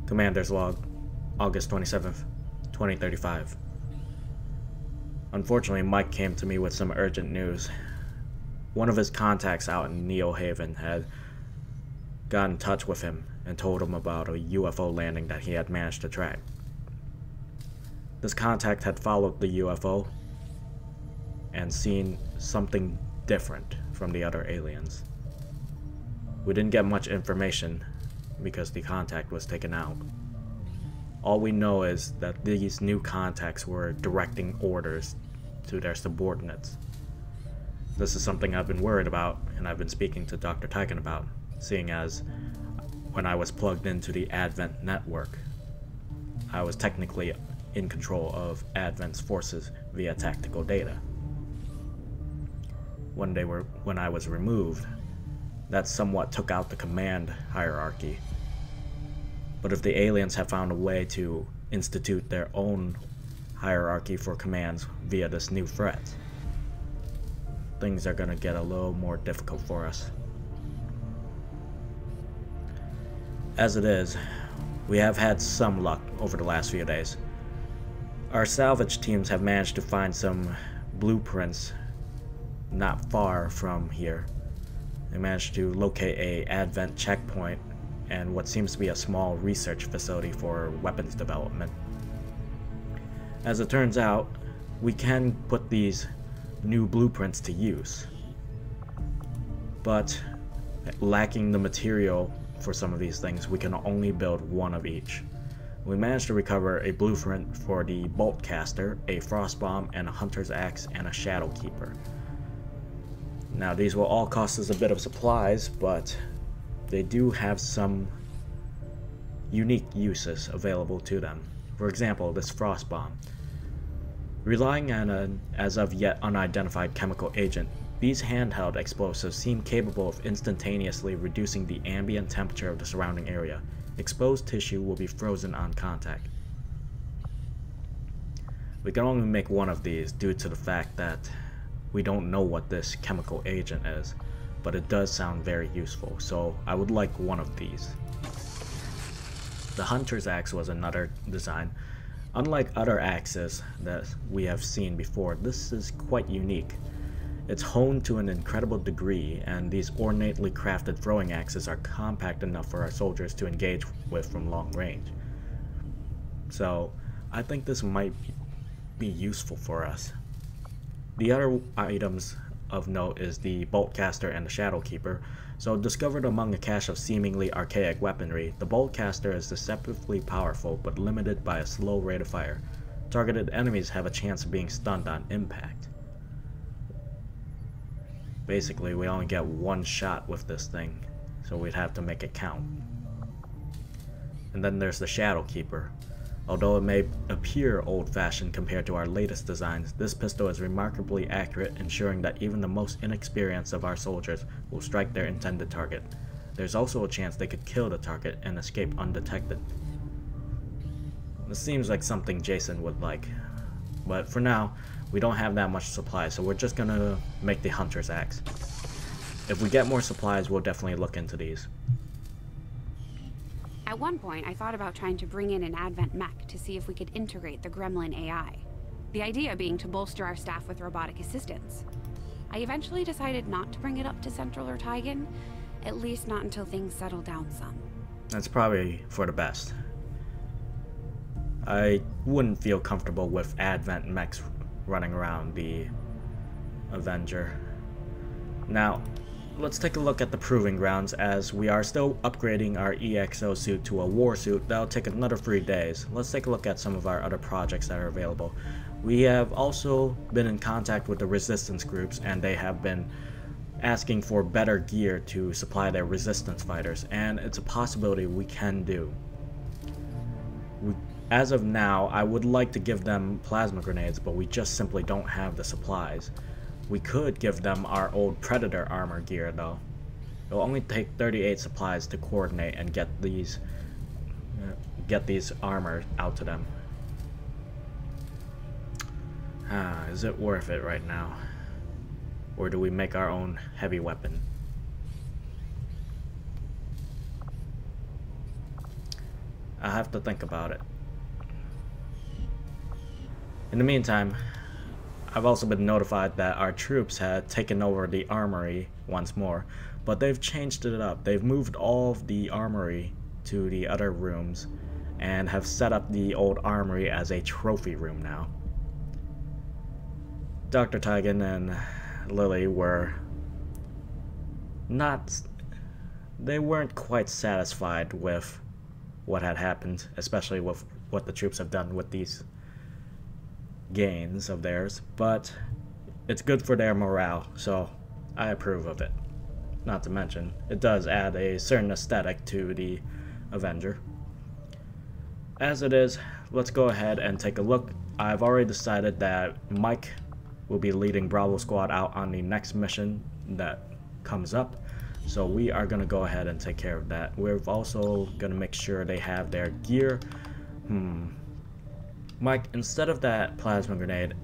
Commander's Log, August 27th, 2035. Unfortunately, Mike came to me with some urgent news. One of his contacts out in Neo Haven had got in touch with him and told him about a UFO landing that he had managed to track. This contact had followed the UFO and seen something different from the other aliens. We didn't get much information because the contact was taken out. All we know is that these new contacts were directing orders to their subordinates. This is something I've been worried about, and I've been speaking to Dr. Tyken about, seeing as when I was plugged into the Advent network, I was technically in control of Advent's forces via tactical data. When I was removed, that somewhat took out the command hierarchy. But if the aliens have found a way to institute their own hierarchy for commands via this new threat, things are gonna get a little more difficult for us. As it is, we have had some luck over the last few days. Our salvage teams have managed to find some blueprints not far from here. They managed to locate a Advent checkpoint and what seems to be a small research facility for weapons development. As it turns out, we can put these new blueprints to use, but lacking the material for some of these things, we can only build one of each. We managed to recover a blueprint for the bolt caster, a frost bomb, and a hunter's axe, and a shadow keeper. Now these will all cost us a bit of supplies, but they do have some unique uses available to them. For example, this frost bomb. Relying on an as of yet unidentified chemical agent, these handheld explosives seem capable of instantaneously reducing the ambient temperature of the surrounding area. Exposed tissue will be frozen on contact. We can only make one of these due to the fact that we don't know what this chemical agent is, but it does sound very useful, so I would like one of these. The hunter's axe was another design. Unlike other axes that we have seen before, this is quite unique. It's honed to an incredible degree, and these ornately crafted throwing axes are compact enough for our soldiers to engage with from long range. So I think this might be useful for us. The other items of note is the bolt caster and the shadow keeper. So discovered among a cache of seemingly archaic weaponry, the bolt caster is deceptively powerful but limited by a slow rate of fire. Targeted enemies have a chance of being stunned on impact. Basically, we only get one shot with this thing, so we'd have to make it count. And then there's the shadow keeper. Although it may appear old-fashioned compared to our latest designs, this pistol is remarkably accurate, ensuring that even the most inexperienced of our soldiers will strike their intended target. There's also a chance they could kill the target and escape undetected. This seems like something Jason would like, but for now, we don't have that much supply, so we're just gonna make the hunter's axe. If we get more supplies, we'll definitely look into these. At one point, I thought about trying to bring in an Advent mech to see if we could integrate the Gremlin AI. The idea being to bolster our staff with robotic assistance. I eventually decided not to bring it up to Central or Tygan, at least not until things settle down some. That's probably for the best. I wouldn't feel comfortable with Advent mechs running around the Avenger. Now, let's take a look at the proving grounds, as we are still upgrading our EXO suit to a war suit. That'll take another 3 days. Let's take a look at some of our other projects that are available. We have also been in contact with the resistance groups, and they have been asking for better gear to supply their resistance fighters, and it's a possibility we can do. As of now, I would like to give them plasma grenades, but we just simply don't have the supplies. We could give them our old Predator armor gear though. It'll only take 38 supplies to coordinate and get these armor out to them. Is it worth it right now? Or do we make our own heavy weapon? I have to think about it. In the meantime, I've also been notified that our troops had taken over the armory once more, but they've changed it up. They've moved all of the armory to the other rooms and have set up the old armory as a trophy room now. Dr. Tigan and Lily were they weren't quite satisfied with what had happened, especially with what the troops have done with these gains of theirs, but it's good for their morale, so I approve of it. Not to mention, it does add a certain aesthetic to the Avenger. As it is, let's go ahead and take a look. I've already decided that Mike will be leading Bravo Squad out on the next mission that comes up, so we are going to go ahead and take care of that. We're also going to make sure they have their gear. Mike, instead of that plasma grenade,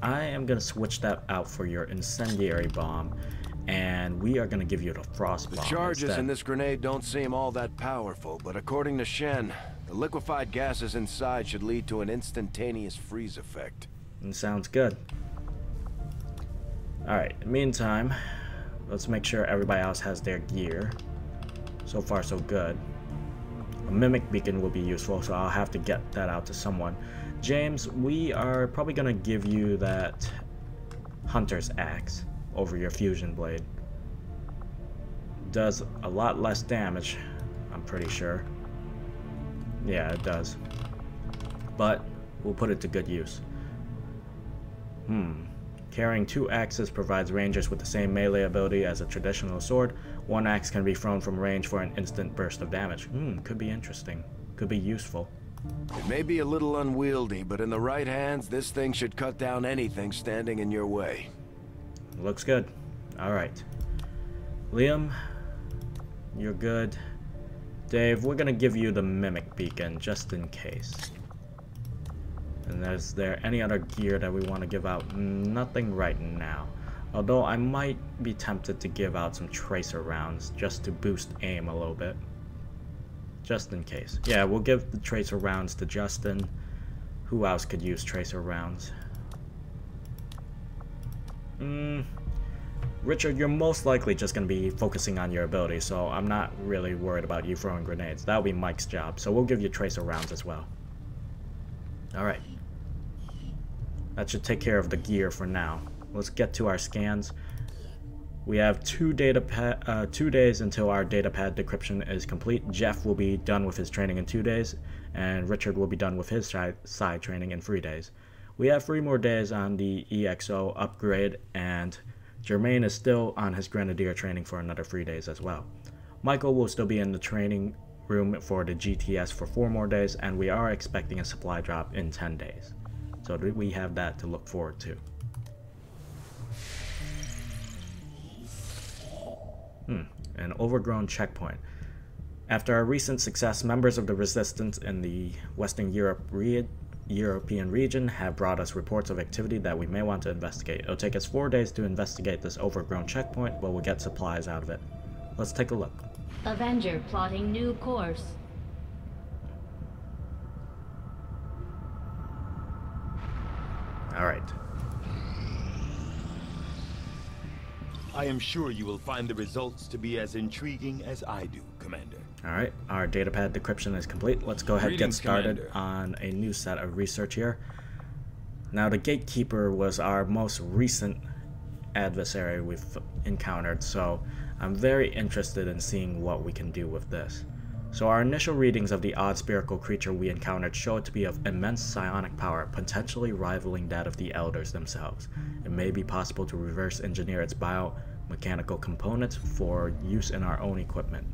I am going to switch that out for your incendiary bomb, and we are going to give you the frost bomb. The charges instead. in this grenade don't seem all that powerful, but according to Shen, the liquefied gases inside should lead to an instantaneous freeze effect. Sounds good. Alright, meantime, let's make sure everybody else has their gear. So far, so good. A mimic beacon will be useful, so I'll have to get that out to someone. James, we are probably going to give you that hunter's axe over your fusion blade. Does a lot less damage, I'm pretty sure. Yeah, it does. But we'll put it to good use. Carrying 2 axes provides rangers with the same melee ability as a traditional sword. 1 axe can be thrown from range for an instant burst of damage. Could be interesting. Could be useful. It may be a little unwieldy, but in the right hands, this thing should cut down anything standing in your way. Looks good. Alright. Liam, you're good. Dave, we're gonna give you the mimic beacon just in case. And is there any other gear that we want to give out? Nothing right now. Although I might be tempted to give out some tracer rounds just to boost aim a little bit. Just in case. Yeah, we'll give the tracer rounds to Justin. Who else could use tracer rounds? Richard, you're most likely just going to be focusing on your ability, so I'm not really worried about you throwing grenades. That'll be Mike's job, so we'll give you tracer rounds as well. Alright. That should take care of the gear for now. Let's get to our scans. We have 2 days until our datapad decryption is complete. Jeff will be done with his training in 2 days, and Richard will be done with his side training in 3 days. We have 3 more days on the EXO upgrade, and Jermaine is still on his Grenadier training for another 3 days as well. Michael will still be in the training room for the GTS for 4 more days, and we are expecting a supply drop in 10 days. So we have that to look forward to. An overgrown checkpoint. After our recent success, members of the Resistance in the Western European region have brought us reports of activity that we may want to investigate. It'll take us 4 days to investigate this overgrown checkpoint, but we'll get supplies out of it. Let's take a look. Avenger plotting new course. Alright. I am sure you will find the results to be as intriguing as I do, Commander. Alright, our datapad decryption is complete. Let's go ahead and get started, Commander, on a new set of research here. Now, the Gatekeeper was our most recent adversary we've encountered, so I'm very interested in seeing what we can do with this. So our initial readings of the odd spherical creature we encountered show it to be of immense psionic power, potentially rivaling that of the Elders themselves. It may be possible to reverse engineer its biomechanical components for use in our own equipment.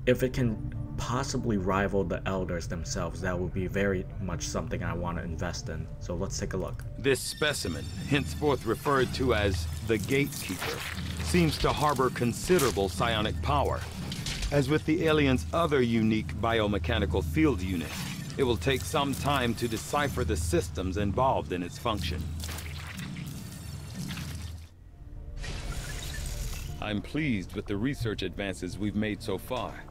If it can possibly rival the Elders themselves, that would be very much something I want to invest in. So let's take a look. This specimen, henceforth referred to as the Gatekeeper, seems to harbor considerable psionic power. As with the alien's other unique biomechanical field unit, it will take some time to decipher the systems involved in its function. I'm pleased with the research advances we've made so far,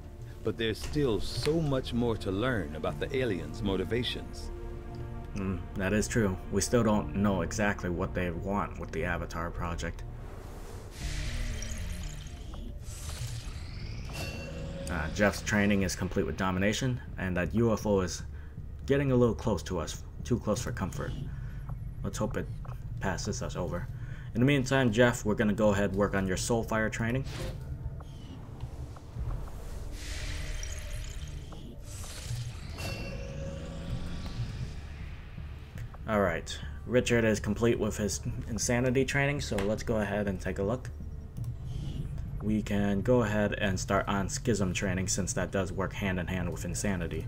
but there's still so much more to learn about the aliens' motivations. That is true. We still don't know exactly what they want with the Avatar project. Jeff's training is complete with domination, and that UFO is getting a little close to us, too close for comfort. Let's hope it passes us over. In the meantime, Jeff, we're gonna go ahead and work on your Soulfire training. Alright, Richard is complete with his insanity training, so let's go ahead and take a look. We can go ahead and start on schism training since that does work hand in hand with insanity.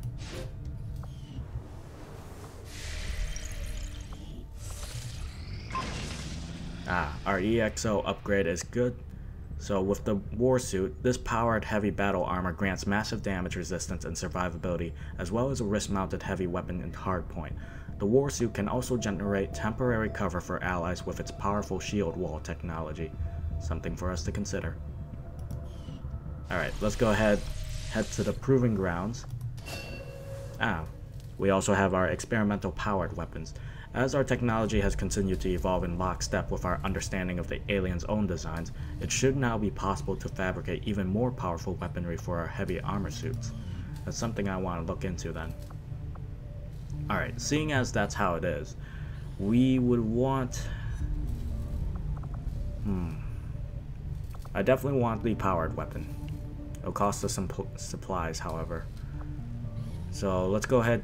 Our EXO upgrade is good. So with the Warsuit, this powered heavy battle armor grants massive damage resistance and survivability, as well as a wrist-mounted heavy weapon and hardpoint. The Warsuit can also generate temporary cover for allies with its powerful shield wall technology. Something for us to consider. Alright, let's go ahead, head to the Proving Grounds. We also have our experimental powered weapons. As our technology has continued to evolve in lockstep with our understanding of the aliens' own designs, it should now be possible to fabricate even more powerful weaponry for our heavy armor suits. That's something I want to look into then. Alright, seeing as that's how it is, we would want... I definitely want the powered weapon. It'll cost us some supplies, however. So let's go ahead,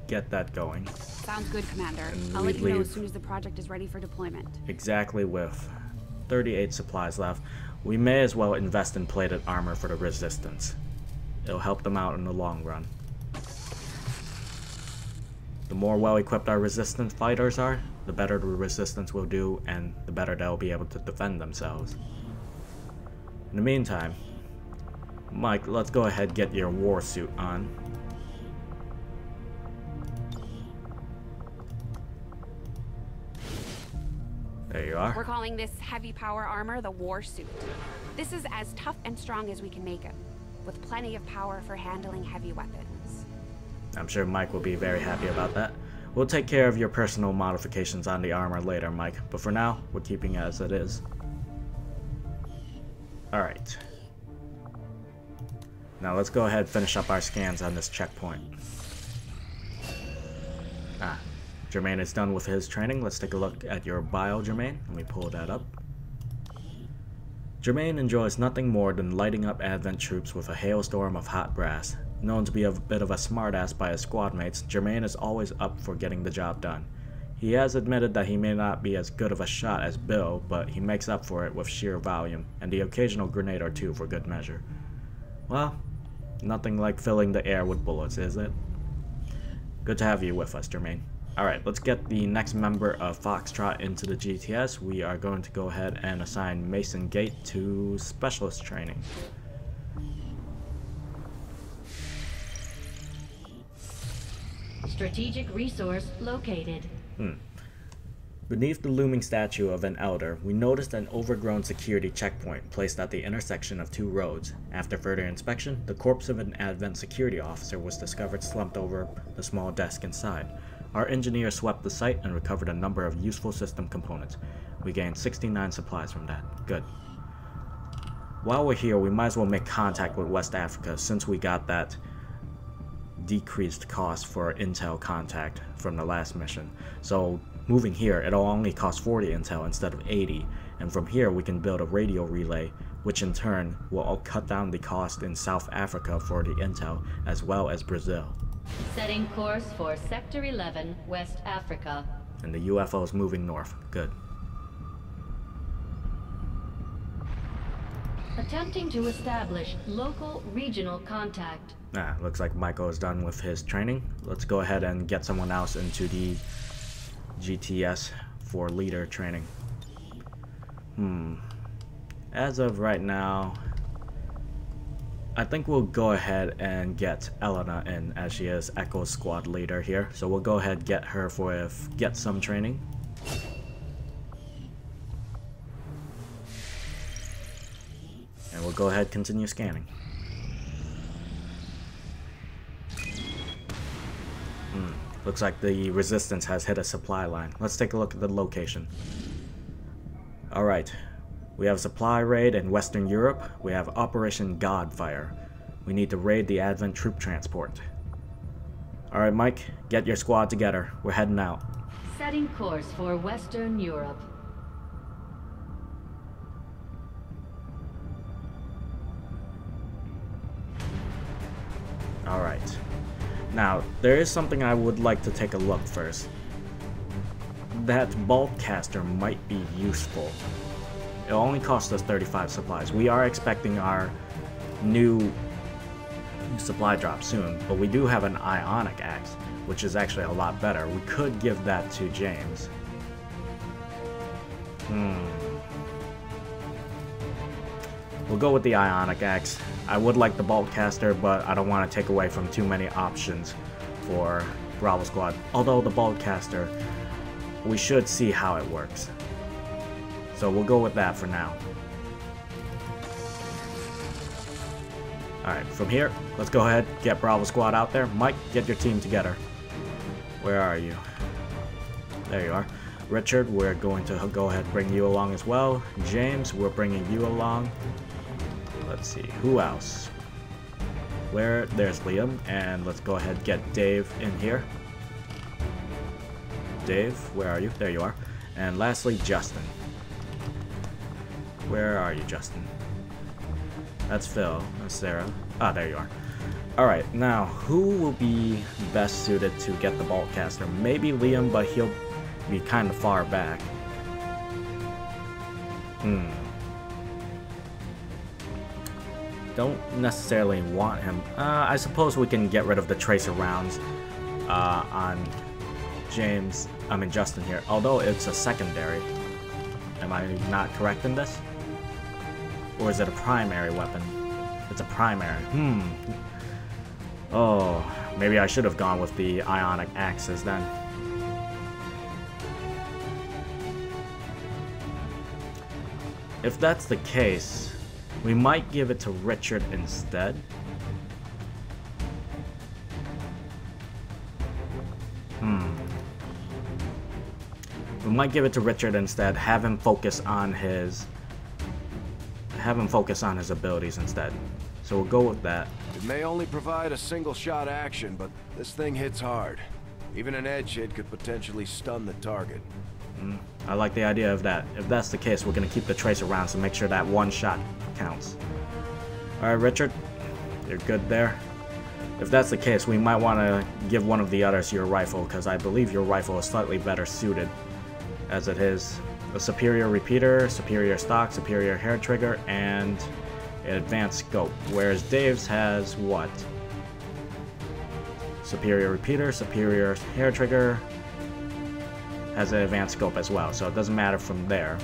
get that going. Sounds good, Commander. I'll let you know as soon as the project is ready for deployment. Exactly, with 38 supplies left. We may as well invest in plated armor for the Resistance. It'll help them out in the long run. The more well-equipped our Resistance fighters are, the better the Resistance will do, and the better they'll be able to defend themselves. In the meantime, Mike, let's go ahead and get your Warsuit on. There you are. We're calling this heavy power armor the Warsuit. This is as tough and strong as we can make it, with plenty of power for handling heavy weapons. I'm sure Mike will be very happy about that. We'll take care of your personal modifications on the armor later, Mike, but for now, we're keeping it as it is. Alright. Now let's go ahead and finish up our scans on this checkpoint. Jermaine is done with his training. Let's take a look at your bio, Jermaine. Let me pull that up. Jermaine enjoys nothing more than lighting up Advent troops with a hailstorm of hot brass. Known to be a bit of a smartass by his squad mates, Jermaine is always up for getting the job done. He has admitted that he may not be as good of a shot as Bill, but he makes up for it with sheer volume, and the occasional grenade or two for good measure. Well, nothing like filling the air with bullets, is it? Good to have you with us, Jermaine. Alright, let's get the next member of Foxtrot into the GTS. We are going to go ahead and assign Mason Gate to Specialist Training. Strategic resource located. Beneath the looming statue of an elder, we noticed an overgrown security checkpoint placed at the intersection of two roads. After further inspection, the corpse of an Advent security officer was discovered slumped over the small desk inside. Our engineer swept the site and recovered a number of useful system components. We gained 69 supplies from that. Good. While we're here, we might as well make contact with West Africa since we got that decreased cost for intel contact from the last mission. So moving here, it'll only cost 40 intel instead of 80, and from here we can build a radio relay, which in turn will all cut down the cost in South Africa for the intel, as well as Brazil. Setting course for Sector 11, West Africa. And the UFO is moving north. Good. Attempting to establish local regional contact. Looks like Michael is done with his training. Let's go ahead and get someone else into the GTS for leader training. As of right now, I think we'll go ahead and get Elena in, as she is Echo's squad leader here. So we'll go ahead and get her for get some training. And we'll go ahead and continue scanning. Looks like the resistance has hit a supply line. Let's take a look at the location. Alright, we have a supply raid in Western Europe. We have Operation Godfire. We need to raid the Advent troop transport. Alright Mike, get your squad together. We're heading out. Setting course for Western Europe. Alright. Now, there is something I would like to take a look first. That bulk caster might be useful. It only costs us 35 supplies. We are expecting our new supply drop soon, but we do have an ionic axe, which is actually a lot better. We could give that to James. We'll go with the ionic axe. I would like the bolt caster, but I don't want to take away from too many options for Bravo Squad. Although the bolt caster, we should see how it works. So we'll go with that for now. Alright, from here, let's go ahead, get Bravo Squad out there. Mike, get your team together. Where are you? There you are. Richard, we're going to go ahead and bring you along as well. James, we're bringing you along. Let's see, who else? There's Liam, and let's go ahead and get Dave in here. Dave, where are you? There you are. And lastly, Justin. Where are you, Justin? That's Phil. That's Sarah. Ah, there you are. Alright, now, who will be best suited to get the bolt caster? Maybe Liam, but he'll be kind of far back. Don't necessarily want him. I suppose we can get rid of the tracer rounds on Justin here, although it's a secondary. Am I not correct in this? Or is it a primary weapon? It's a primary. Oh, maybe I should have gone with the ionic axes then. If that's the case, we might give it to Richard instead. We might give it to Richard instead, have him focus on his abilities instead. So we'll go with that. It may only provide a single shot action, but this thing hits hard. Even an edge hit could potentially stun the target. I like the idea of that. If that's the case, we're going to keep the tracer rounds to make sure that one shot counts. Alright, Richard, you're good there. If that's the case, we might want to give one of the others your rifle, because I believe your rifle is slightly better suited, as it is a superior repeater, superior stock, superior hair trigger, and an advanced scope, whereas Dave's has what? Superior repeater, superior hair trigger, has an advanced scope as well, so it doesn't matter from there.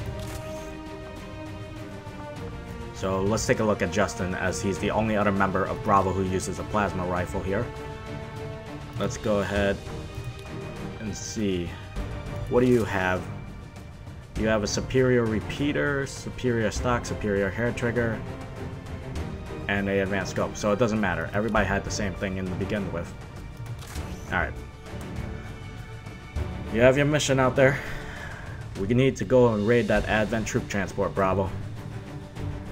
So let's take a look at Justin, as he's the only other member of Bravo who uses a plasma rifle here. Let's go ahead and see. What do you have? You have a superior repeater, superior stock, superior hair trigger, and an advanced scope, so it doesn't matter. Everybody had the same thing in the begin with. Alright. You have your mission out there. We need to go and raid that Advent troop transport, Bravo.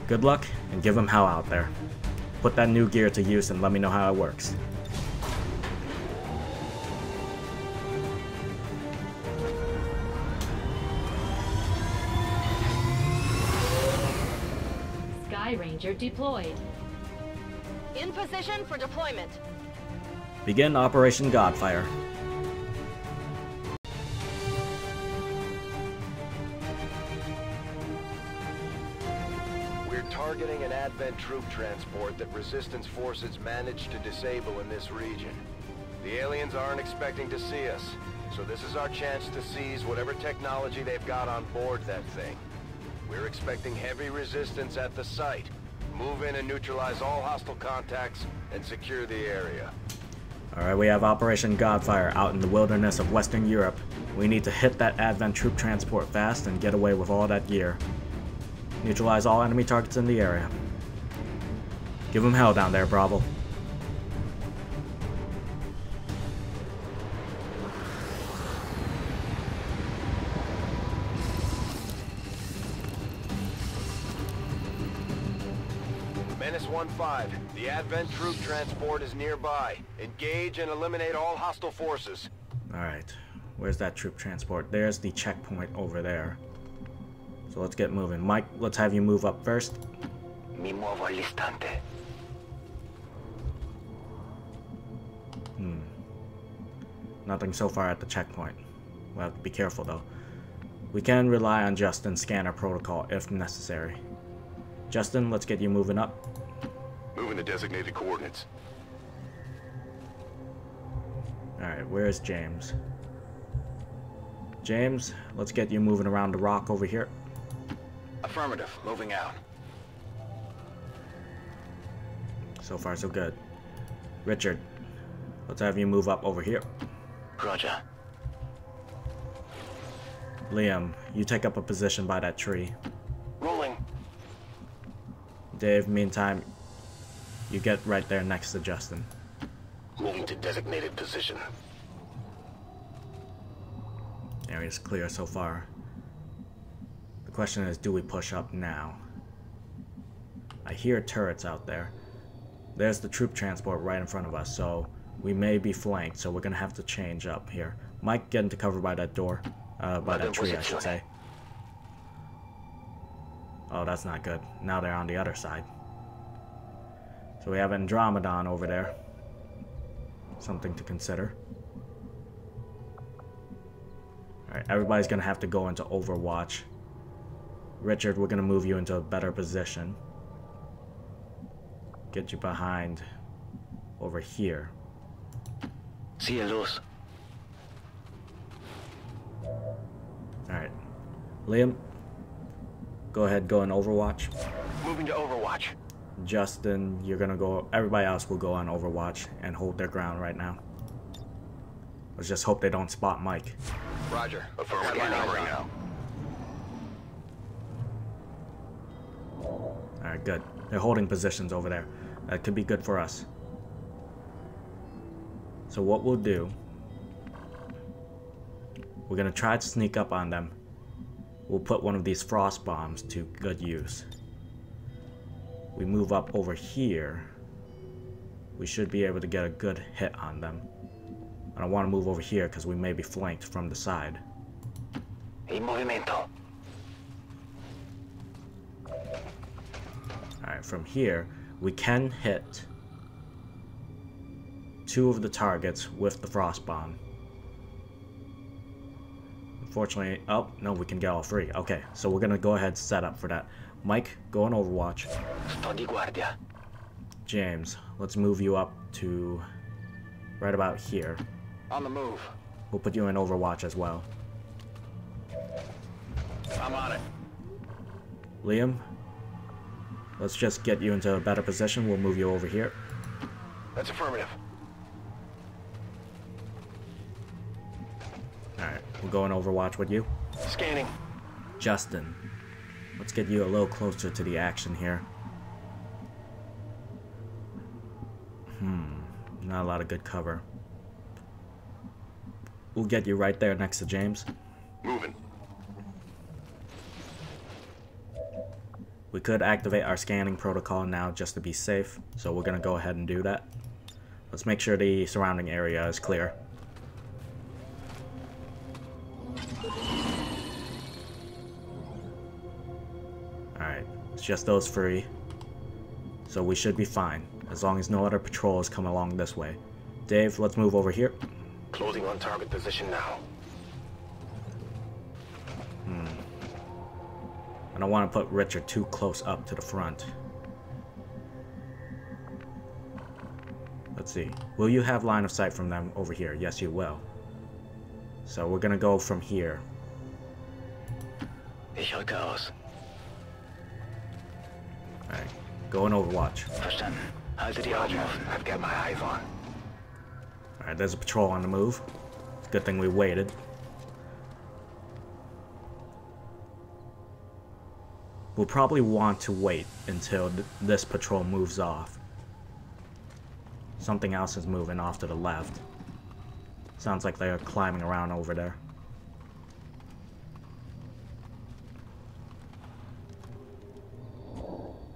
Good luck, and give them hell out there. Put that new gear to use and let me know how it works. Sky Ranger deployed. In position for deployment. Begin Operation Godfire. We're targeting an Advent troop transport that Resistance forces managed to disable in this region. The aliens aren't expecting to see us, so this is our chance to seize whatever technology they've got on board that thing. We're expecting heavy resistance at the site. Move in and neutralize all hostile contacts and secure the area. Alright, we have Operation Godfire out in the wilderness of Western Europe. We need to hit that Advent troop transport fast and get away with all that gear. Neutralize all enemy targets in the area. Give them hell down there, Bravo. 1-5. The Advent troop transport is nearby. Engage and eliminate all hostile forces. Alright, where's that troop transport? There's the checkpoint over there. So let's get moving. Mike, let's have you move up first. Mi muovo all'istante. Nothing so far at the checkpoint. We'll have to be careful though. We can rely on Justin's scanner protocol if necessary. Justin, let's get you moving up. Moving to designated coordinates. Alright, where's James? James, let's get you moving around the rock over here. Affirmative. Moving out. So far so good. Richard, let's have you move up over here. Roger. Liam, you take up a position by that tree. Rolling. Dave, meantime, you get right there next to Justin. Moving to designated position. Area's clear so far. The question is, do we push up now? I hear turrets out there. There's the troop transport right in front of us, so we may be flanked, so we're gonna have to change up here. Mike, get into cover by that door. By that tree, I should say. Oh, that's not good. Now they're on the other side. So we have Andromedon over there. Something to consider. Alright, everybody's gonna have to go into Overwatch. Richard, we're gonna move you into a better position. Get you behind over here. Cielos. Alright. Liam, go ahead, go in Overwatch. Moving to Overwatch. Justin, you're gonna go, everybody else will go on Overwatch and hold their ground right now. Let's just hope they don't spot Mike. Roger. Affirmative. Scanning now. Alright, good. They're holding positions over there. That could be good for us. So what we'll do, we're gonna try to sneak up on them. We'll put one of these frost bombs to good use. We move up over here. We should be able to get a good hit on them. I don't want to move over here because we may be flanked from the side. En movimiento. Alright, from here, we can hit 2 of the targets with the frost bomb. Unfortunately, oh, no, we can get all 3. Okay, so we're gonna go ahead and set up for that. Mike, go on Overwatch. Sto di guardia. James, let's move you up to right about here. On the move. We'll put you in Overwatch as well. I'm on it. Liam, let's just get you into a better position. We'll move you over here. That's affirmative. Alright, we'll go in Overwatch with you. Scanning. Justin, let's get you a little closer to the action here. Not a lot of good cover. We'll get you right there next to James. Moving. We could activate our scanning protocol now just to be safe, so we're gonna go ahead and do that. Let's make sure the surrounding area is clear. Alright, it's just those 3. So we should be fine, as long as no other patrols come along this way. Dave, let's move over here. Closing on target position now. I don't want to put Richard too close up to the front. Let's see. Will you have line of sight from them over here? Yes, you will. So we're gonna go from here. Here goes. Alright. Go in Overwatch. Verstanden. Halte die Augen offen. I've got my eyes on. Alright, there's a patrol on the move. It's a good thing we waited. We'll probably want to wait until this patrol moves off. Something else is moving off to the left. Sounds like they're climbing around over there.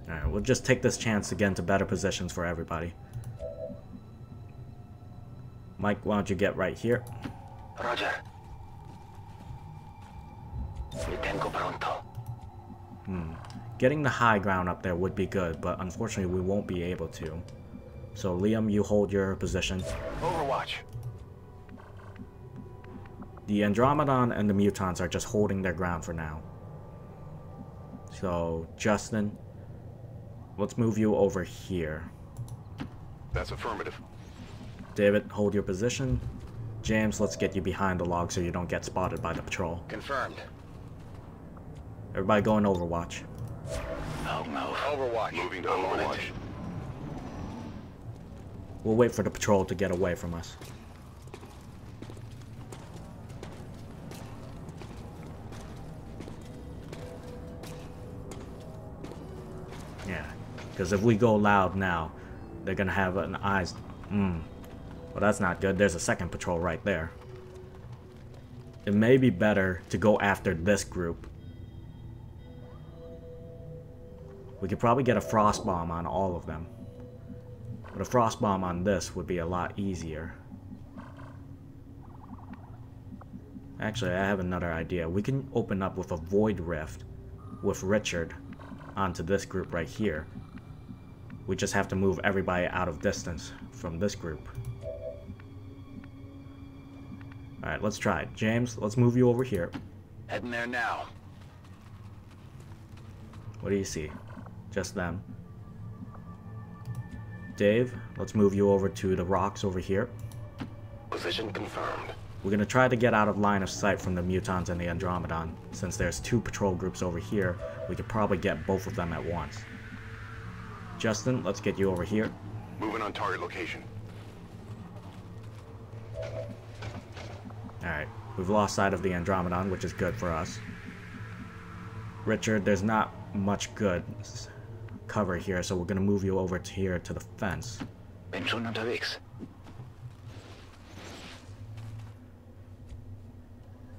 Alright, we'll just take this chance to get into better positions for everybody. Mike, why don't you get right here? Roger. Mi tengo pronto. Getting the high ground up there would be good, but unfortunately we won't be able to. So Liam, you hold your position. Overwatch. The Andromedon and the Mutons are just holding their ground for now. So, Justin, let's move you over here. That's affirmative. David, hold your position. James, let's get you behind the log so you don't get spotted by the patrol. Confirmed. Everybody go in Overwatch. Overwatch. Moving to Overwatch. We'll wait for the patrol to get away from us. Yeah, because if we go loud now, they're gonna have an eyes. Well, that's not good. There's a second patrol right there. It may be better to go after this group. We could probably get a frost bomb on all of them. But a frost bomb on this would be a lot easier. Actually, I have another idea. We can open up with a void rift with Richard onto this group right here. We just have to move everybody out of distance from this group. Alright, let's try it. James, let's move you over here. Heading there now. What do you see? Just them. Dave, let's move you over to the rocks over here. Position confirmed. We're going to try to get out of line of sight from the Mutons and the Andromedon. Since there's two patrol groups over here, we could probably get both of them at once. Justin, let's get you over here. Moving on target location. Alright, we've lost sight of the Andromedon, which is good for us. Richard, there's not much good cover here, so we're going to move you over to here to the fence.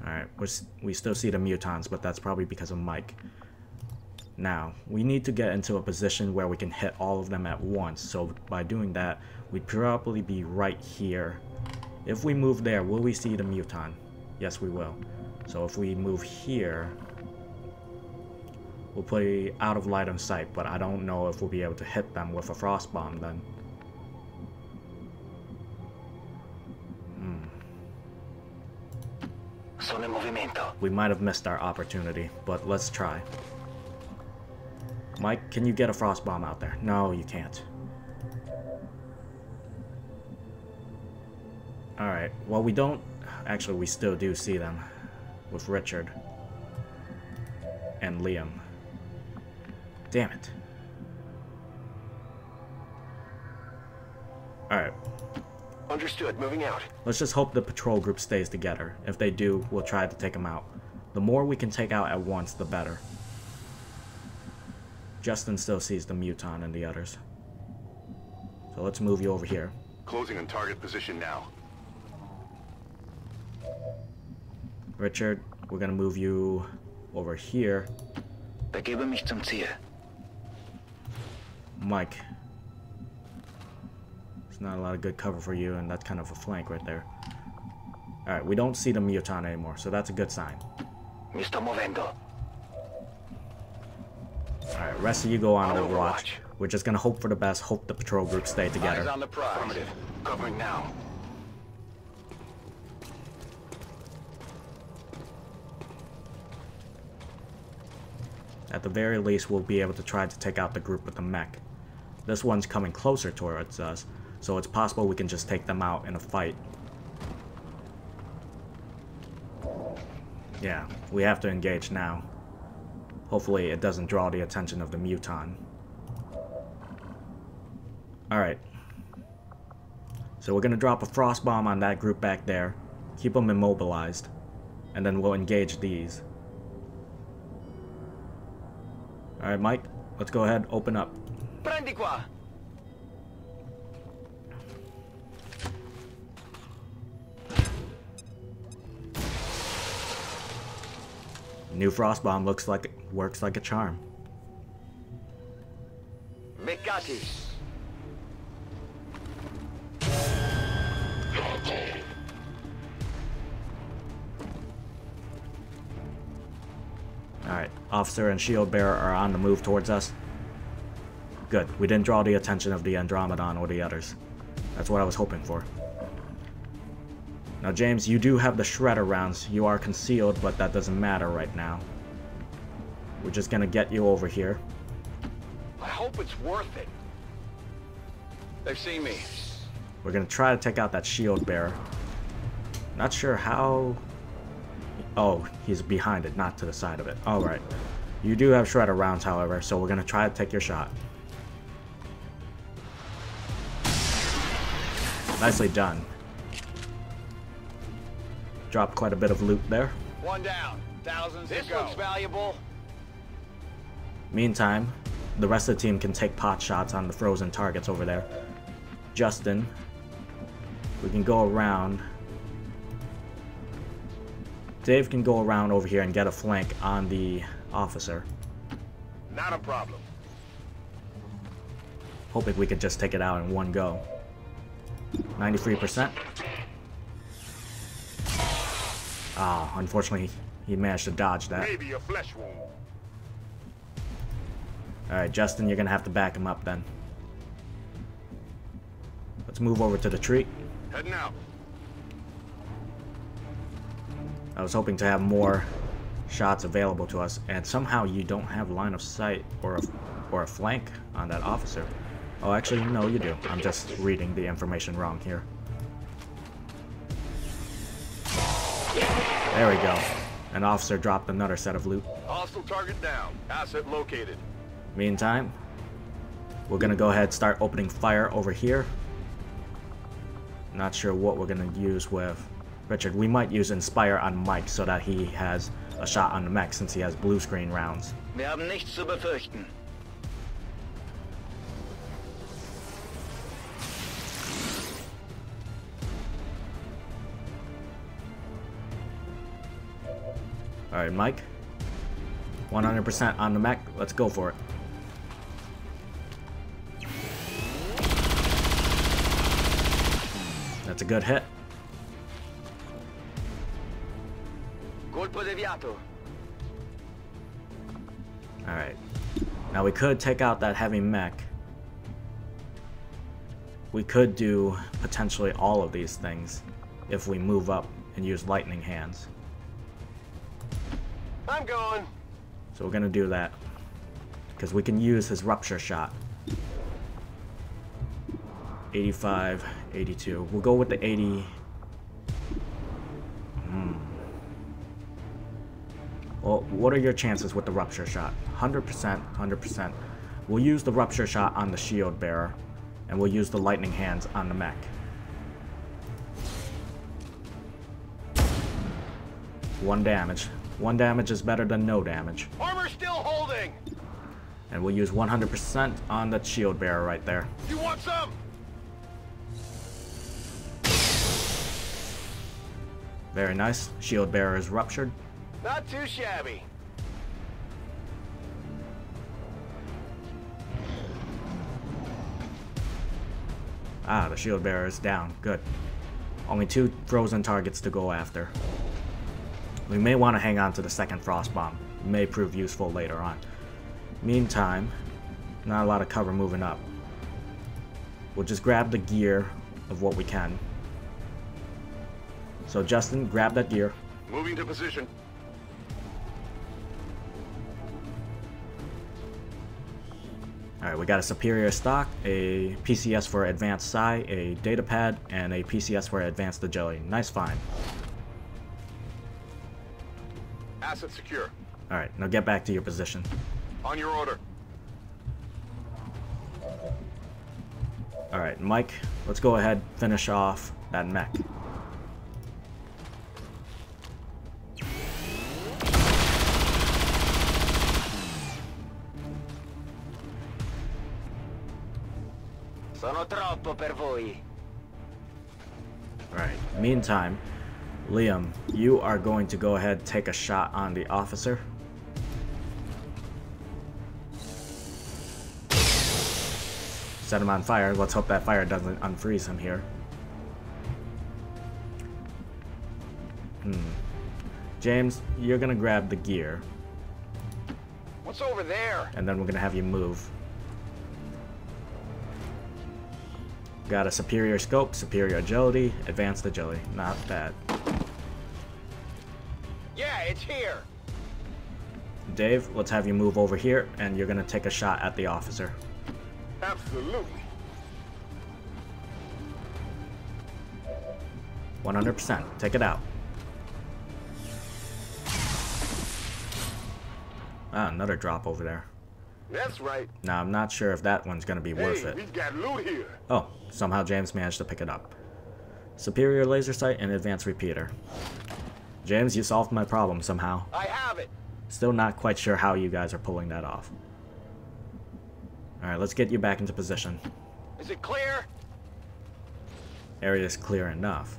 Alright, we still see the Mutons, but that's probably because of Mike. Now, we need to get into a position where we can hit all of them at once, so by doing that, we'd probably be right here. If we move there, will we see the Muton? Yes, we will. So if we move here, we'll play out of line of sight, but I don't know if we'll be able to hit them with a frost bomb then. We might have missed our opportunity, but let's try. Mike, can you get a frost bomb out there? No, you can't. Alright, well we don't... Actually, we still do see them. With Richard. And Liam. Damn it. Alright. Understood. Moving out. Let's just hope the patrol group stays together. If they do, we'll try to take them out. The more we can take out at once, the better. Justin still sees the Muton and the others. So let's move you over here. Closing on target position now. Richard, we're gonna move you over here. Begebe mich zum Ziel. Mike. There's not a lot of good cover for you, and that's kind of a flank right there. Alright, we don't see the Muton anymore, so that's a good sign. Me sto movendo. Alright, rest of you go on Overwatch. We're just gonna hope for the best, hope the patrol group stay together. Eyes on the prize. Affirmative. Covering now. At the very least, we'll be able to try to take out the group with the mech. This one's coming closer towards us, so it's possible we can just take them out in a fight. Yeah, we have to engage now. Hopefully it doesn't draw the attention of the Muton. Alright. So we're gonna drop a frost bomb on that group back there, keep them immobilized, and then we'll engage these. Alright, Mike, let's go ahead, open up. Prendi qua. New frost bomb works like a charm. Avanti. Alright, officer and shield bearer are on the move towards us. Good, we didn't draw the attention of the Andromedon or the others. That's what I was hoping for. Now James, you do have the shredder rounds. You are concealed, but that doesn't matter right now. We're just gonna get you over here. I hope it's worth it. They've seen me. We're gonna try to take out that shield bearer. Not sure how... Oh, he's behind it, not to the side of it. Alright. You do have shredder rounds, however, so we're gonna try to take your shot. Nicely done. Dropped quite a bit of loot there. One down. Thousands to go. This looks valuable. Meantime, the rest of the team can take pot shots on the frozen targets over there. Justin, we can go around. Dave can go around over here and get a flank on the officer. Not a problem. Hoping we could just take it out in one go. 93%. Ah, unfortunately, he managed to dodge that. Maybe a flesh wound. Alright, Justin, you're gonna have to back him up then. Let's move over to the tree. Heading out. I was hoping to have more shots available to us, and somehow you don't have line of sight or a flank on that officer. Oh, actually, no, you do. I'm just reading the information wrong here. There we go. An officer dropped another set of loot. Hostile target down. Asset located. Meantime, we're gonna go ahead and start opening fire over here. Not sure what we're gonna use with Richard. We might use Inspire on Mike so that he has a shot on the mech since he has blue screen rounds. Wir haben nichts zu befürchten. Alright, Mike. 100% on the mech. Let's go for it. That's a good hit. Colpo deviato. Alright. Now we could take out that heavy mech. We could do potentially all of these things if we move up and use lightning hands. I'm going. So we're gonna do that. Because we can use his rupture shot. 85, 82. We'll go with the 80. Well, what are your chances with the rupture shot? 100%, 100%. We'll use the rupture shot on the shield bearer, and we'll use the lightning hands on the mech. 1 damage. 1 damage is better than no damage. Armor still holding. And we'll use 100% on the shield bearer right there. You want some? Very nice. Shield bearer is ruptured. Not too shabby. Ah, the shield bearer is down. Good. Only 2 frozen targets to go after. We may want to hang on to the second frost bomb. It may prove useful later on. Meantime, not a lot of cover moving up. We'll just grab the gear of what we can. So Justin, grab that gear. Moving to position. Alright, we got a superior stock, a PCS for advanced psi, a data pad, and a PCS for advanced agility. Nice find. Asset secure. Alright, now get back to your position. On your order. Alright, Mike, let's go ahead, finish off that mech. Sono troppo per voi. Alright, meantime, Liam, you are going to go ahead and take a shot on the officer. . Set him on fire. Let's hope that fire doesn't unfreeze him here. James, you're gonna grab the gear. What's over there? And then we're gonna have you move. Got a superior scope, superior agility, advanced agility. Not bad. Yeah, it's here. Dave, let's have you move over here, and you're gonna take a shot at the officer. Absolutely. 100%. Take it out. Ah, another drop over there. That's right. Now, I'm not sure if that one's gonna be worth it. We've got loot here. Oh, somehow James managed to pick it up. Superior laser sight and advanced repeater. James, you solved my problem somehow. I have it. Still not quite sure how you guys are pulling that off. Alright, let's get you back into position. Is it clear? Area is clear enough.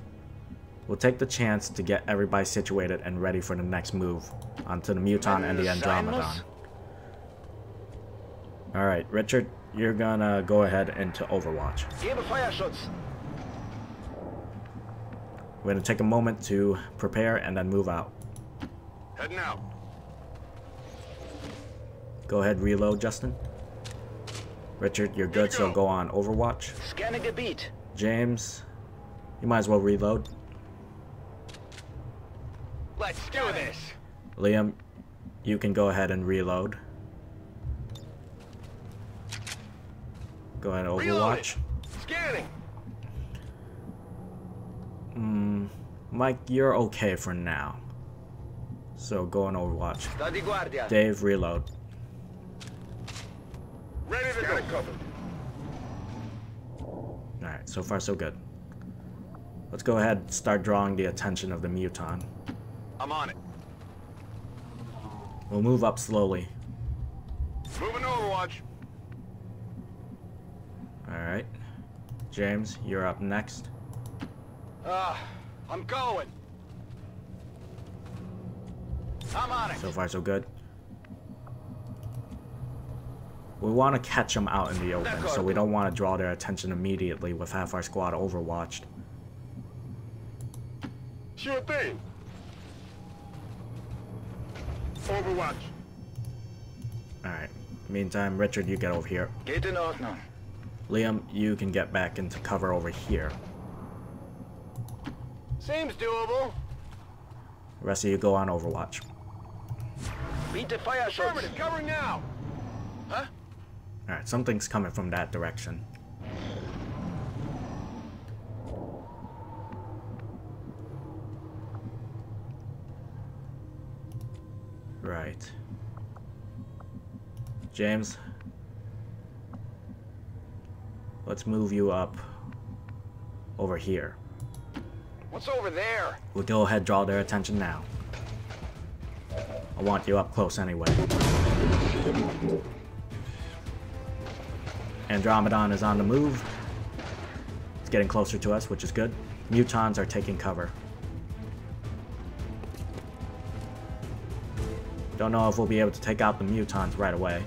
We'll take the chance to get everybody situated and ready for the next move onto the Muton and the Andromedon. Alright, Richard, you're gonna go ahead into Overwatch. Gebe Feuerschutz. We're gonna take a moment to prepare and then move out. Heading out. Go ahead, reload, Justin. Richard, you're good, so go on Overwatch. Scanne Gebiet. James, you might as well reload. Let's do this. Liam, you can go ahead and reload. Go ahead and Overwatch. Scanning. Mike, you're okay for now. So go on Overwatch. Da di guardia. Dave, reload. Ready to go. Covered. Alright, so far so good. Let's go ahead and start drawing the attention of the Muton. I'm on it. We'll move up slowly. Moving Overwatch. Alright. James, you're up next. I'm going. I'm on it. So far so good. We want to catch them out in the open, so we don't want to draw their attention immediately with half our squad overwatched. Sure thing. Overwatch. Alright. Meantime, Richard, you get over here. Geht in Ordnung. Liam, you can get back into cover over here. Seems doable. The rest of you go on Overwatch. Biete Feuerschutz. Affirmative, covering now. Huh? Alright, something's coming from that direction. Right. James, let's move you up over here. What's over there? We'll go ahead and draw their attention now. I want you up close anyway. Andromedon is on the move. It's getting closer to us, which is good. Mutons are taking cover. Don't know if we'll be able to take out the Mutons right away.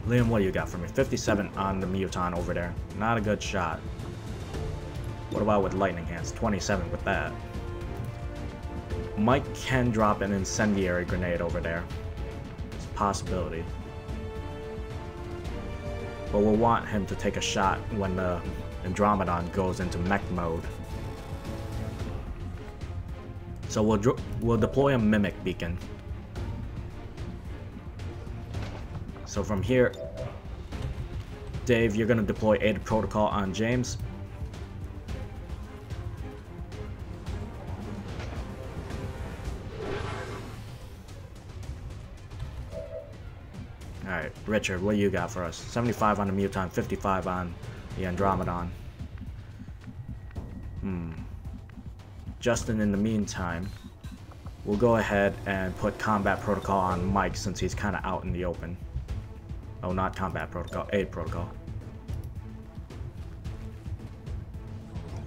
Liam, what do you got for me? 57 on the Muton over there. Not a good shot. What about with lightning hands? 27 with that. Mike can drop an incendiary grenade over there. It's a possibility. But we'll want him to take a shot when the Andromedon goes into mech mode. So we'll deploy a mimic beacon. So from here, Dave, you're going to deploy Aid Protocol on James. Alright, Richard, what do you got for us? 75 on the Muton, 55 on the Andromedon. Justin, in the meantime, we'll go ahead and put Combat Protocol on Mike since he's kind of out in the open. Oh, not Combat Protocol, Aid Protocol.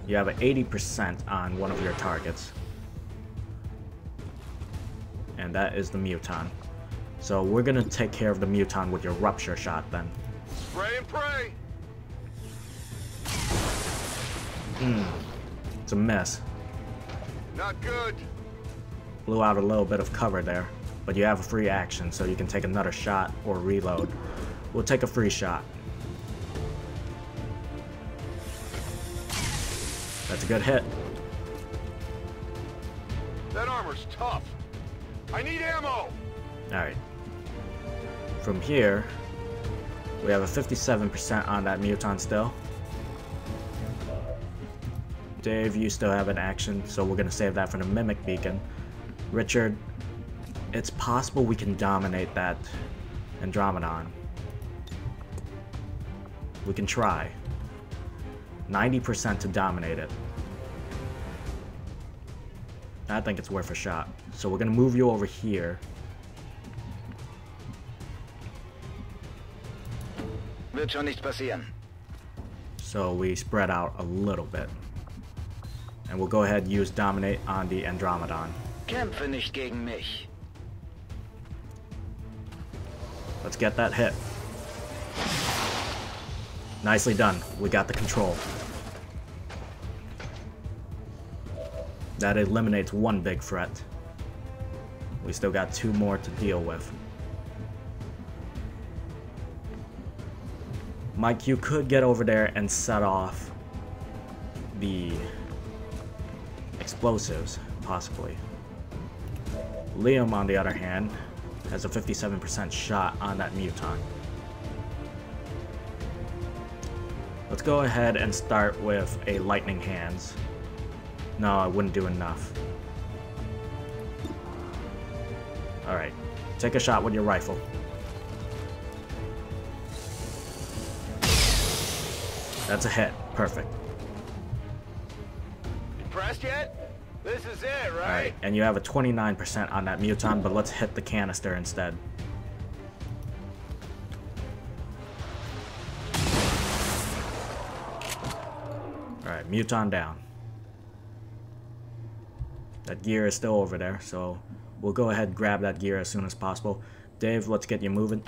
You have an 80% on one of your targets. And that is the Muton. So we're gonna take care of the Muton with your rupture shot then. Spray and pray. It's a miss. Not good. Blew out a little bit of cover there, but you have a free action, so you can take another shot or reload. We'll take a free shot. That's a good hit. That armor's tough. I need ammo. Alright. From here, we have a 57% on that Muton still. Dave, you still have an action, so we're going to save that for the Mimic Beacon. Richard, it's possible we can dominate that Andromedon. We can try. 90% to dominate it. I think it's worth a shot. So we're going to move you over here. Wird schon nicht passieren. So we spread out a little bit. And we'll go ahead and use Dominate on the Andromedon. Kämpfe nicht gegen mich. Let's get that hit. Nicely done. We got the control. That eliminates one big threat. We still got 2 more to deal with. Mike, you could get over there and set off the explosives, possibly. Liam, on the other hand, has a 57% shot on that Muton. Let's go ahead and start with a Lightning Hands. No, it wouldn't do enough. Alright, take a shot with your rifle. That's a hit. Perfect. Impressed yet? This is it, right? Alright, and you have a 29% on that Muton, but let's hit the canister instead. Alright, Muton down. That gear is still over there, so we'll go ahead and grab that gear as soon as possible. Dave, let's get you moving.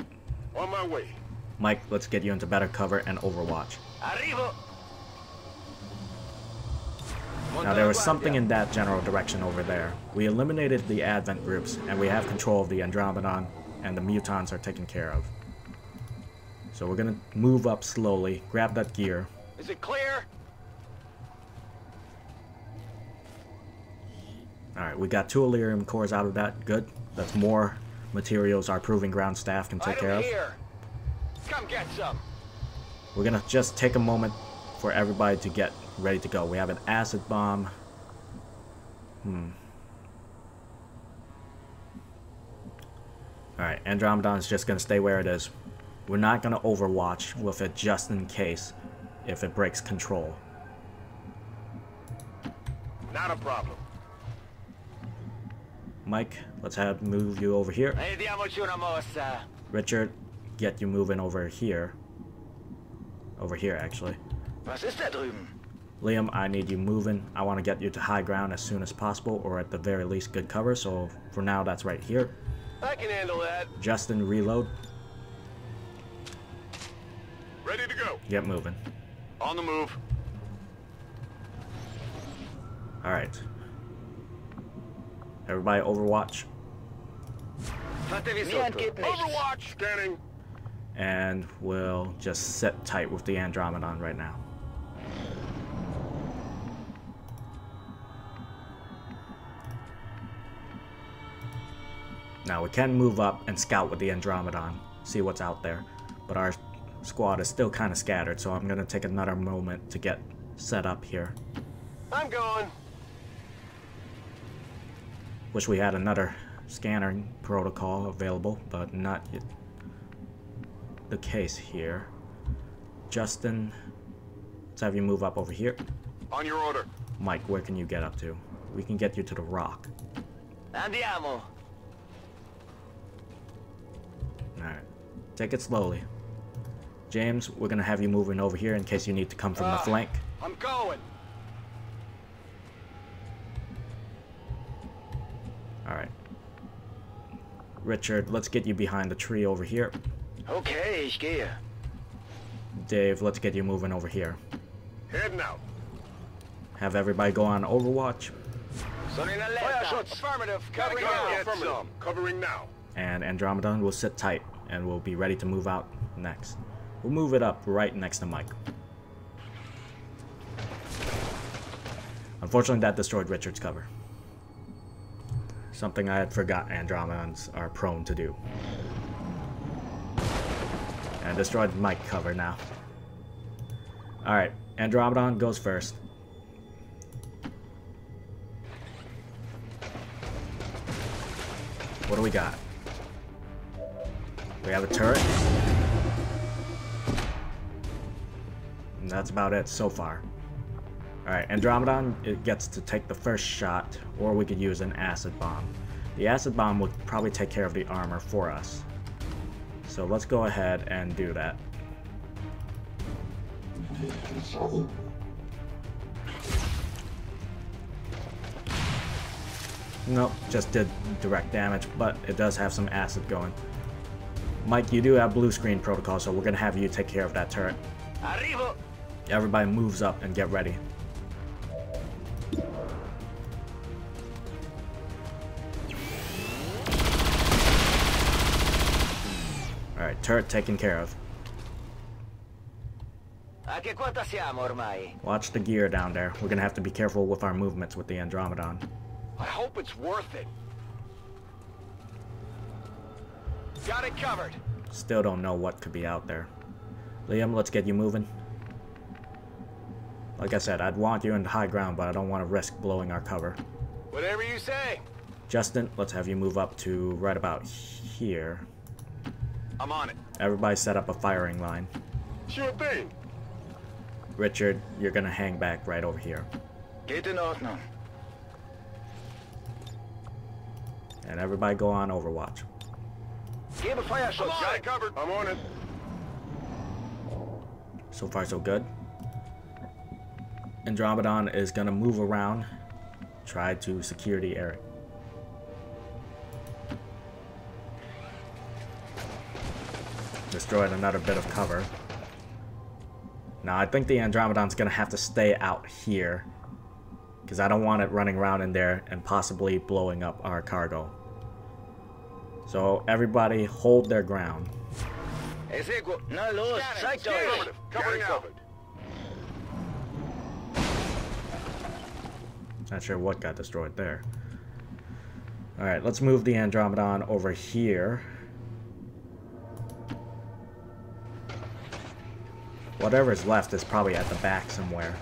On my way. Mike, let's get you into better cover and overwatch. Arrivo. Now there was something in that general direction over there. We eliminated the Advent groups, and we have control of the Andromedon, and the Mutons are taken care of. So we're gonna move up slowly, grab that gear. Is it clear? Alright, we got 2 Elerium cores out of that. Good. That's more materials our Proving Ground staff can take care of. Here. Come get some. We're gonna just take a moment for everybody to get ready to go. We have an acid bomb. Alright, Andromedon is just gonna stay where it is. We're not gonna overwatch with it just in case if it breaks control. Not a problem. Mike, let's move you over here. Diamoci una mossa. Richard, get you moving over here. Over here, actually. Was ist da drüben? Liam, I need you moving. I want to get you to high ground as soon as possible, or at the very least good cover, so for now that's right here. I can handle that. Justin, reload. Ready to go. Get moving. On the move. Alright. Everybody overwatch. Mir entgeht nichts. Overwatch. Scanning. And we'll just sit tight with the Andromedon right now. Now we can move up and scout with the Andromedon, see what's out there, but our squad is still kind of scattered, so I'm gonna take another moment to get set up here. I'm going. Wish we had another scanner protocol available, but not yet the case here. Justin, let's have you move up over here. On your order. Mike, where can you get up to? We can get you to the rock. Andiamo. Alright. Take it slowly. James, we're gonna have you moving over here in case you need to come from the flank. I'm going. Alright. Richard, let's get you behind the tree over here. Okay, ich gehe. Dave, let's get you moving over here. Heading out. have everybody go on Overwatch. Feuerschutz. Affirmative. Covering now. Covering now. And Andromedon will sit tight and we'll be ready to move out next. We'll move it up right next to Mike. Unfortunately, that destroyed Richard's cover. Something I had forgot Andromedons are prone to do. And destroyed Mike's cover now. Alright, Andromedon goes first. What do we got? We have a turret. And that's about it so far. Alright, Andromedon, it gets to take the first shot, or we could use an acid bomb. The acid bomb would probably take care of the armor for us. So let's go ahead and do that. Nope, just did direct damage, but it does have some acid going. Mike, you do have blue screen protocol, so we're gonna have you take care of that turret. Arrivo. Everybody moves up and get ready. Alright, turret taken care of. A che quota siamo ormai? Watch the gear down there. We're gonna have to be careful with our movements with the Andromedon. I hope it's worth it. Got it covered. Still don't know what could be out there. Liam, let's get you moving. Like I said, I'd want you in high ground, but I don't want to risk blowing our cover. Whatever you say. Justin, let's have you move up to right about here. I'm on it. Everybody set up a firing line. Sure thing. Richard, you're gonna hang back right over here. Geht in Ordnung. And everybody go on Overwatch. Gebe Feuerschutz. Got it covered. I'm on it. So far so good. Andromedon is gonna move around, try to secure the area. Destroyed another bit of cover. Now I think the Andromedon's gonna have to stay out here, because I don't want it running around in there and possibly blowing up our cargo. So everybody hold their ground. Eseguo. Na los, zeigt euch. Affirmative. Covering now. Not sure what got destroyed there. Alright, let's move the Andromedon over here. Whatever's left is probably at the back somewhere.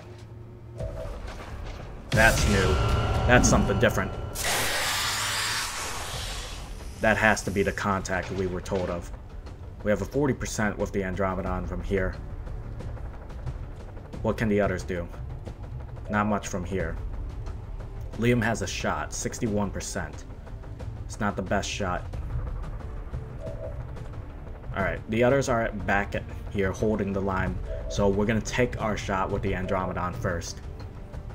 That's new. That's something different. That has to be the contact we were told of. We have a 40% with the Andromedon from here. What can the others do? Not much from here. Liam has a shot, 61%. It's not the best shot. Alright, the others are back at here holding the line, so we're gonna take our shot with the Andromedon first.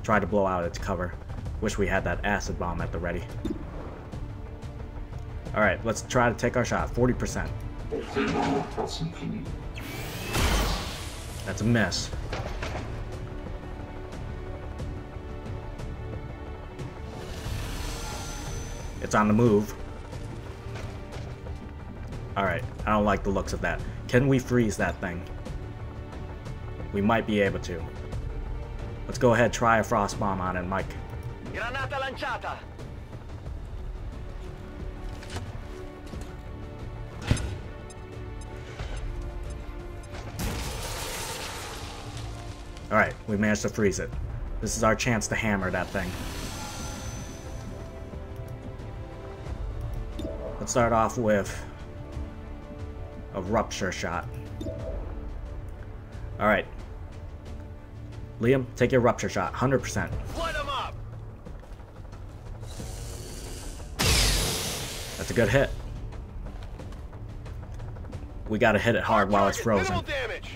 Try to blow out its cover. Wish we had that acid bomb at the ready. Alright, let's try to take our shot, 40%. That's a miss. It's on the move. Alright, I don't like the looks of that. Can we freeze that thing? We might be able to. Let's go ahead, try a frost bomb on it, Mike. Granata lanciata. Alright, we managed to freeze it. This is our chance to hammer that thing. Let's start off with a rupture shot. Alright. Liam, take your rupture shot, 100%. Light 'em up. That's a good hit. We gotta hit it hard while it's frozen. Minimal damage.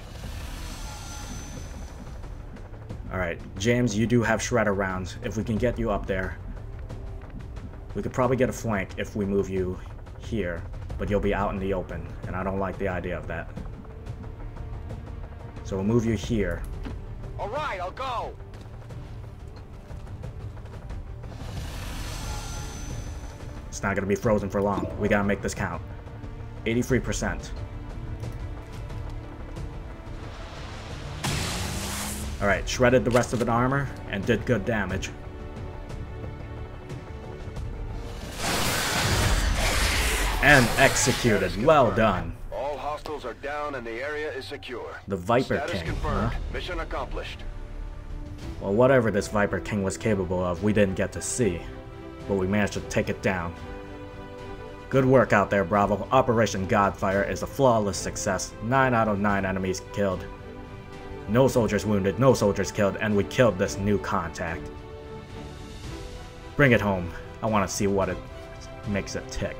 Alright, James, you do have shredder rounds. If we can get you up there, we could probably get a flank if we move you here, but you'll be out in the open, and I don't like the idea of that. So we'll move you here. All right, I'll go. It's not gonna be frozen for long. We gotta make this count. 83%. Alright, shredded the rest of its armor and did good damage. And executed. Well done. All hostiles are down and the area is secure. The Viper Status King, confirmed. huh? Mission accomplished. Well, whatever this Viper King was capable of, we didn't get to see. But we managed to take it down. Good work out there, Bravo. Operation Godfire is a flawless success. 9 out of 9 enemies killed. No soldiers wounded, no soldiers killed, and we killed this new contact. Bring it home. I want to see what it makes it tick.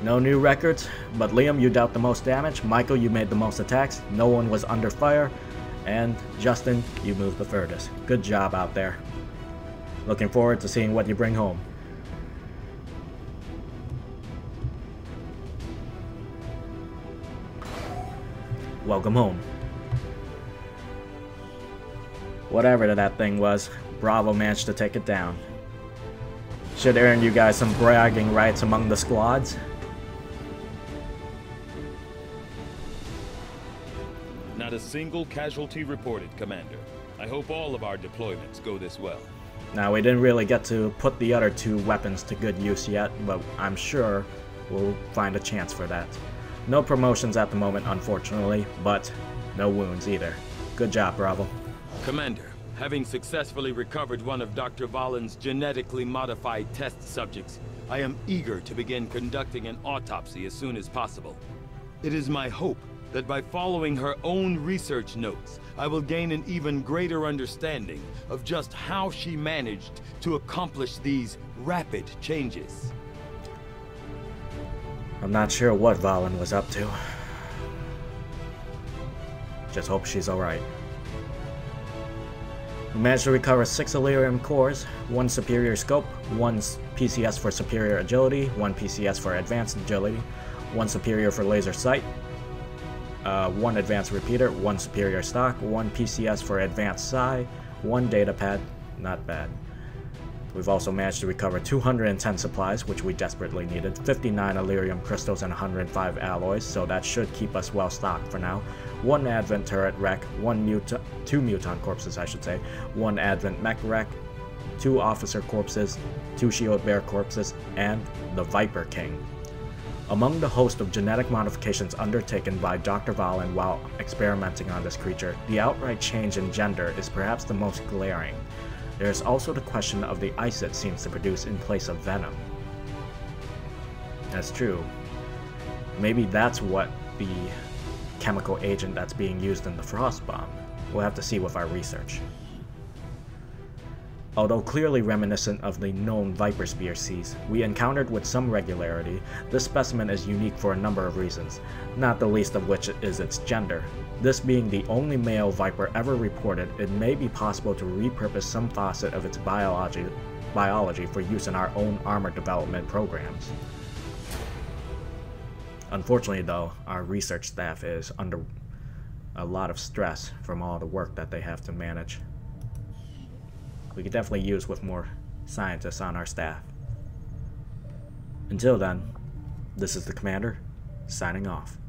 No new records, but Liam, you dealt the most damage. Michael, you made the most attacks. No one was under fire. And Justin, you moved the furthest. Good job out there. Looking forward to seeing what you bring home. Welcome home. Whatever that thing was, Bravo managed to take it down. Should earn you guys some bragging rights among the squads. Not a single casualty reported, Commander. I hope all of our deployments go this well. Now, we didn't really get to put the other 2 weapons to good use yet, but I'm sure we'll find a chance for that. No promotions at the moment, unfortunately, but no wounds either. Good job, Bravo. Commander, having successfully recovered one of Dr. Valen's genetically modified test subjects, I am eager to begin conducting an autopsy as soon as possible. It is my hope that by following her own research notes, I will gain an even greater understanding of just how she managed to accomplish these rapid changes. I'm not sure what Valen was up to. Just hope she's alright. We managed to recover 6 Elerium cores, 1 superior scope, 1 PCS for superior agility, 1 PCS for advanced agility, 1 superior for laser sight, 1 advanced repeater, 1 superior stock, 1 PCS for advanced psi, 1 data pad, not bad. We've also managed to recover 210 supplies, which we desperately needed, 59 Elerium crystals and 105 alloys, so that should keep us well stocked for now. 1 Advent turret wreck, 2 Muton corpses I should say, 1 Advent mech wreck, 2 officer corpses, 2 shield bear corpses, and the Viper King. Among the host of genetic modifications undertaken by Dr. Valen while experimenting on this creature, the outright change in gender is perhaps the most glaring. There is also the question of the ice it seems to produce in place of venom. That's true. Maybe that's what the chemical agent that's being used in the frost bomb. We'll have to see with our research. Although clearly reminiscent of the known viper species we encountered with some regularity, this specimen is unique for a number of reasons, not the least of which is its gender. This being the only male viper ever reported, it may be possible to repurpose some facet of its biology for use in our own armor development programs. Unfortunately though, our research staff is under a lot of stress from all the work that they have to manage. We could definitely use with more scientists on our staff. Until then, this is the Commander, signing off.